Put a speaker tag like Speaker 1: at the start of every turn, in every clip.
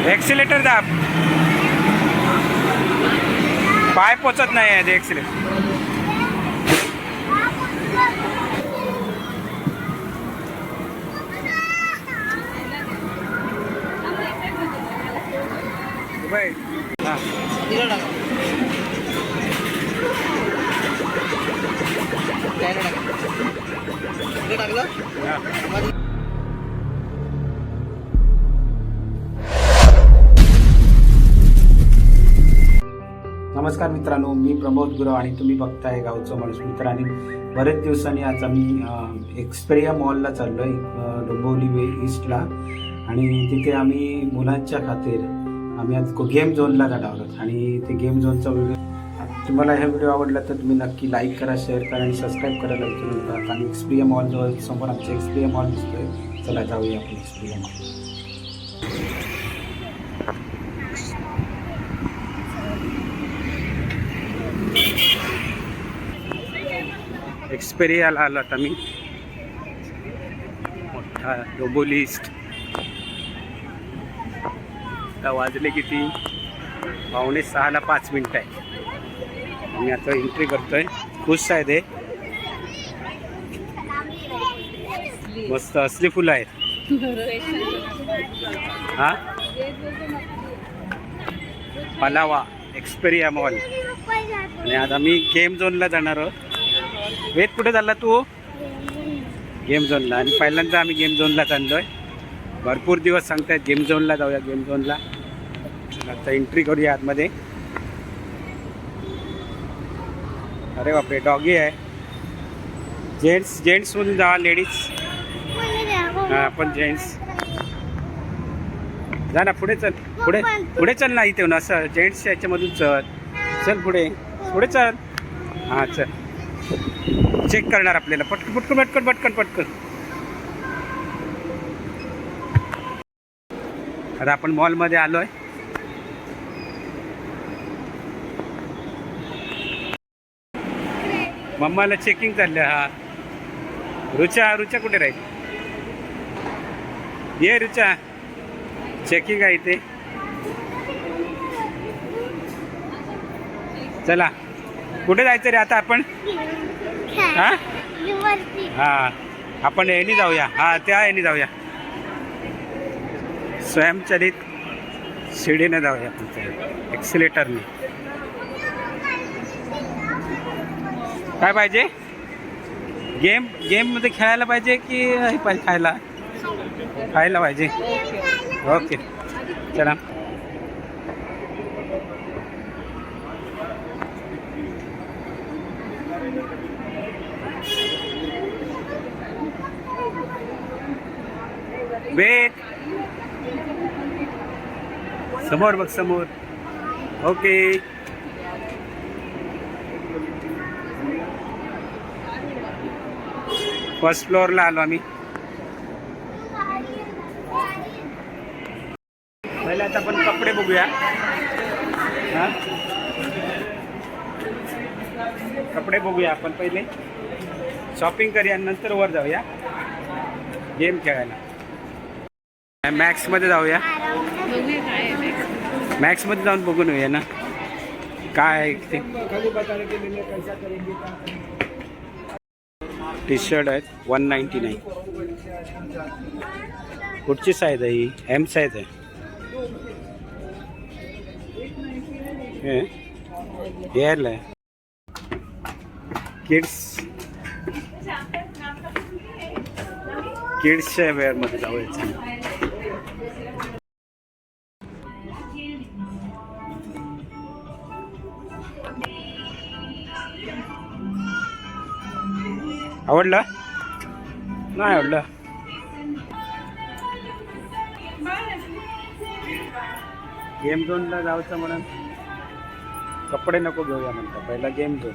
Speaker 1: Accelerator दाब. पाय पोचत नाही आहे ते एक्सिलेटर. नमस्कार मित्रांनो, मी प्रमोद गुरव आणि तुम्ही बघताय गावचं माणूस. मित्रांनी बरेच दिवसांनी आज आम्ही एक्सपेरिया मॉलला चाललो आहे, डोंबिवली वे ईस्टला. आणि तिथे आम्ही मुलांच्या खातीर आम्ही आज गेम झोनला जाणार आहोत. आणि ते गेम झोनचा व्हिडिओ तुम्हाला हा व्हिडिओ आवडला तर तुम्ही नक्की लाईक करा, शेअर करा आणि सबस्क्राईब करायला विसरू नका. आणि एक्सपेरिया मॉल जो समोर आमचा एक्सपेरिया मॉल दिसतोय, चला जाऊया आपण एक्सपेरिया मॉल. एक्सपेरियाला आलो आता मी, मोठा डोंबिवली ईस्ट. आता वाजले किती, 5:45ला 5 मिनिटं आहे. मी आता एंट्री करतोय. खुश आहे ते, मस्त असली फुलं आहेत. हा, पलावा एक्सपेरिया मॉल. आणि आज आम्ही गेम झोनला जाणार आहोत. वेद कुठे चालला तू? गेम झोनला. आणि पहिल्यांदा आम्ही गेम झोनला चाललोय. भरपूर दिवस सांगतायत गेम झोनला जाऊया, गेम झोनला. आता एंट्री करूया आतमध्ये. अरे बापरे, डॉगी आहे. जेंट्स मधून जावा, लेडीज. हां पण जेंट्स जा ना, पुढे चल, पुढे चल ना, इथे असं जेंट्स याच्यामधून चल पुढे चल. हां चल, चेक करणार आपल्याला. पटकन. आता आपण मॉलमध्ये आलोय. मम्माला चेकिंग चाललं. हा, रुचा कुठे राहील? ये रुचा, चेकिंग आहे इथे. चला, कुठे जायचं रे आता आपण? हा, आपण याने जाऊया. हा, त्या याने जाऊया, स्वयंचलित शिडीने जाऊया आपण, एक्सिलेटरने. काय पाहिजे? गेम मध्ये खेळायला पाहिजे की हे पाहिजे? खायला पाहिजे. ओके चला. वेट, समोर बघ, समोर. ओके, फर्स्ट फ्लोअरला आलो आम्ही. पहिले आता आपण कपडे बघूया. हां, कपडे बघूया आपण. पहिले शॉपिंग करूया, नंतर वर जाऊया गेम खेळायला. मॅक्समध्ये जाऊया. मॅक्समध्ये जाऊन बघून येऊया ना काय आहे ते. टी शर्ट आहेत 199. कुठची साईज आहे ही? एम साईज आहे. एअरला आहे. किड्सच्या वेअरमध्ये जाऊया. आवडलं? नाही आवडलं. गेम झोनला जायचं म्हणून कपडे नको घेऊया म्हणता, पहिला गेम झोन.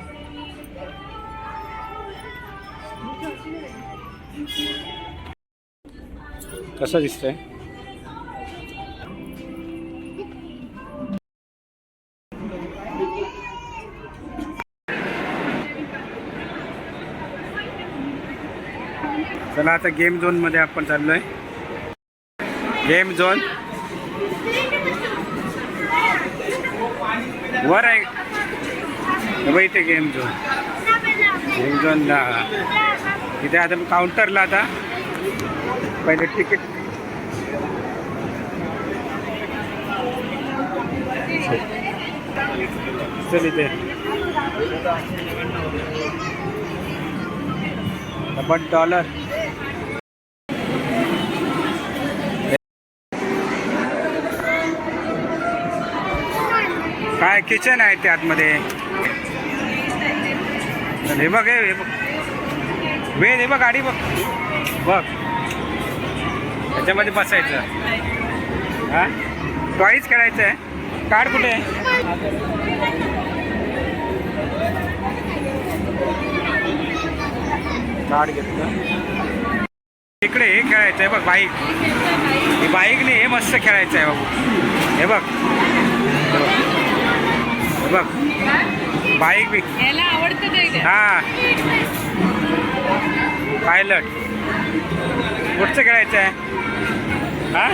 Speaker 1: कसं दिसतंय? चला आता गेम झोन मध्ये आपण चाललोय. गेम झोन वर आहे बाबा इथे गेम झोनला इथे आता काउंटरला आता पहिले तिकीट चल इथे $1 काय किचन आहे ते आतमध्ये हे बघ हे बघ वेळ हे बघ गाडी बघ बघ त्याच्यामध्ये बसायचं हा टॉईज खेळायचं आहे कार्ड कुठे आहे कार्ड घेतलं इकडे हे खेळायचं आहे बघ बाईक ही बाईकने हे मस्त खेळायचं आहे बाबू हे बघ हे बघ बाईक बी हा पायलट कुठचं खेळायचं आहे हा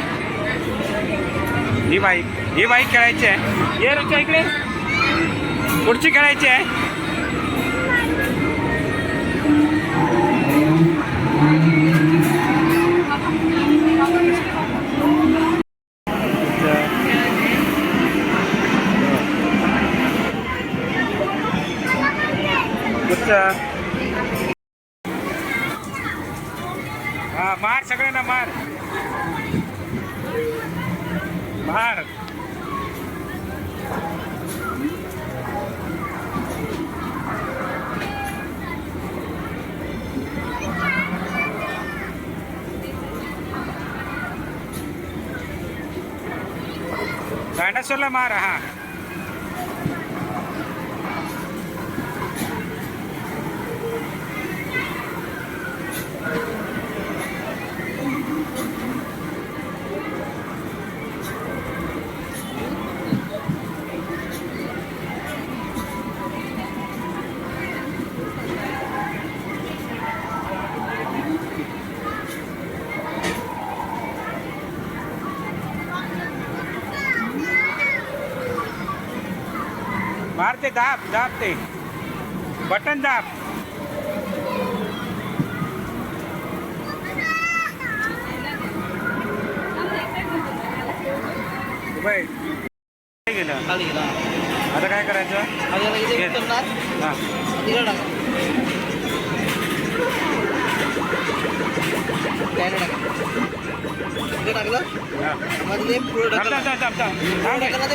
Speaker 1: ही बाईक खेळायची आहे ये रुच्या इकडे कुठची खेळायची आहे हा मार सगळ्यांना मार मार डायनासोरला मार हा मार ते दाब ते बटन दाब गेलं आता काय करायचं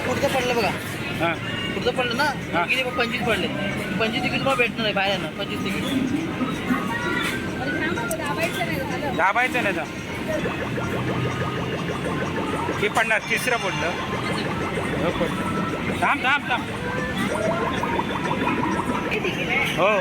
Speaker 2: पुढचं पडलं बघा पुढचं पडलं ना किती 25 पडले 25 तिकीट तुम्हाला भेटणार आहे बाहेर ना 25 तिकीट
Speaker 1: दाबायचं नाही तर हे पडणार तिसरं पडलं थांब थांब थांब हो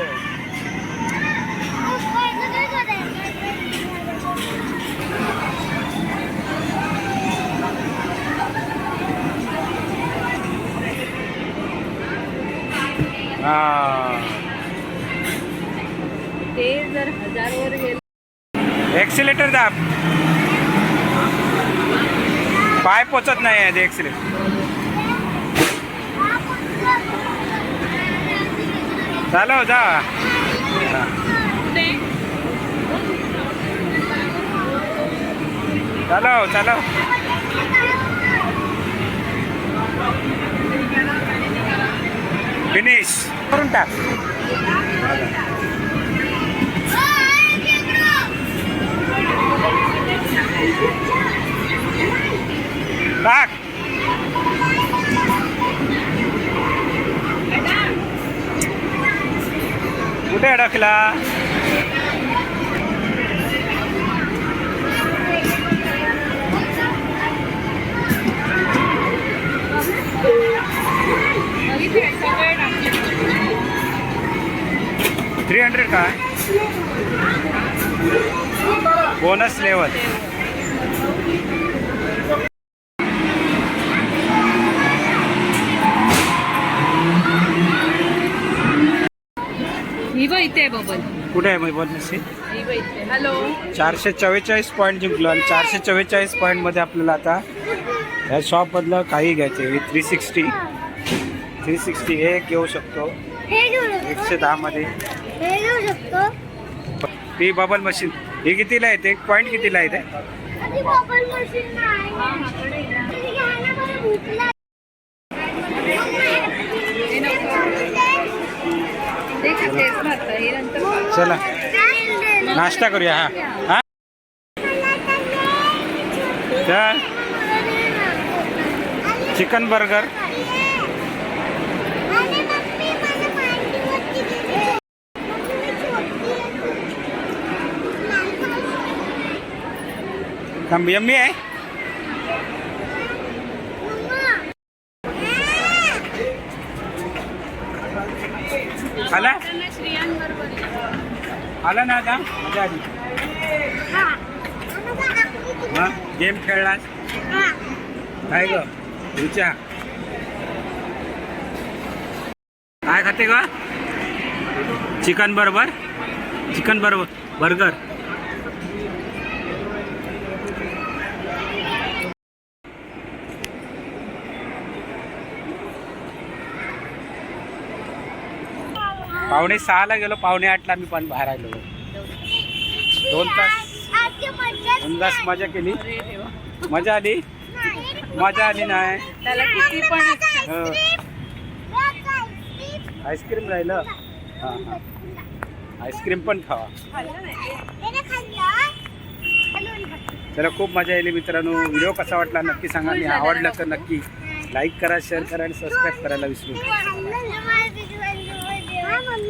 Speaker 3: ते जर 1000 वर गेले
Speaker 1: एक्सिलेटर दाब पाय पोचत नाही आहे ते एक्सिलेटर चालव जा चालव फिनिश करून टाक टाक कुठे अडकला $300 का बोनस लेवल
Speaker 3: ही बघ इथे बबल
Speaker 1: कुठे आहे मग बोनस
Speaker 3: ही बघ इथे हॅलो
Speaker 1: 444 पॉईंट जिंकलो आणि 444 पॉईंट मध्ये आपल्याला आता या शॉपमधलं काही घ्यायचे 360 हे एक घेऊ शकतो
Speaker 4: हे घेऊ
Speaker 1: 110 मध्ये.
Speaker 4: हे घेऊ शकतो.
Speaker 1: ती बबल मशीन हे कितीला आहे? ते पॉईंट कितीला आहे ते?
Speaker 4: आणि बबल मशीन नाही. घ्या ना, मला भूक लागली.
Speaker 1: चला नाश्ता करूया. हा हा चिकन बर्गर. यम्मी आहे. आला आला ना आता मजा आली. मग गेम खेळलास काय ग तुझ्या? काय खाते ग? Chicken burger burger. पावणे 6ला गेलो, पावणे 8ला मी पण बाहेर आलो. 2 तास मजा केली. मजा आली नाही.
Speaker 3: त्याला किती पण
Speaker 1: आईस्क्रीम राहिलं. हां आईस्क्रीम पण खावा. चला खूप मजा आली मित्रांनो. व्हिडिओ कसा वाटला नक्की सांगा. आणि आवडला तर नक्की लाईक करा, शेअर करा आणि सबस्क्राईब करायला विसरू नका.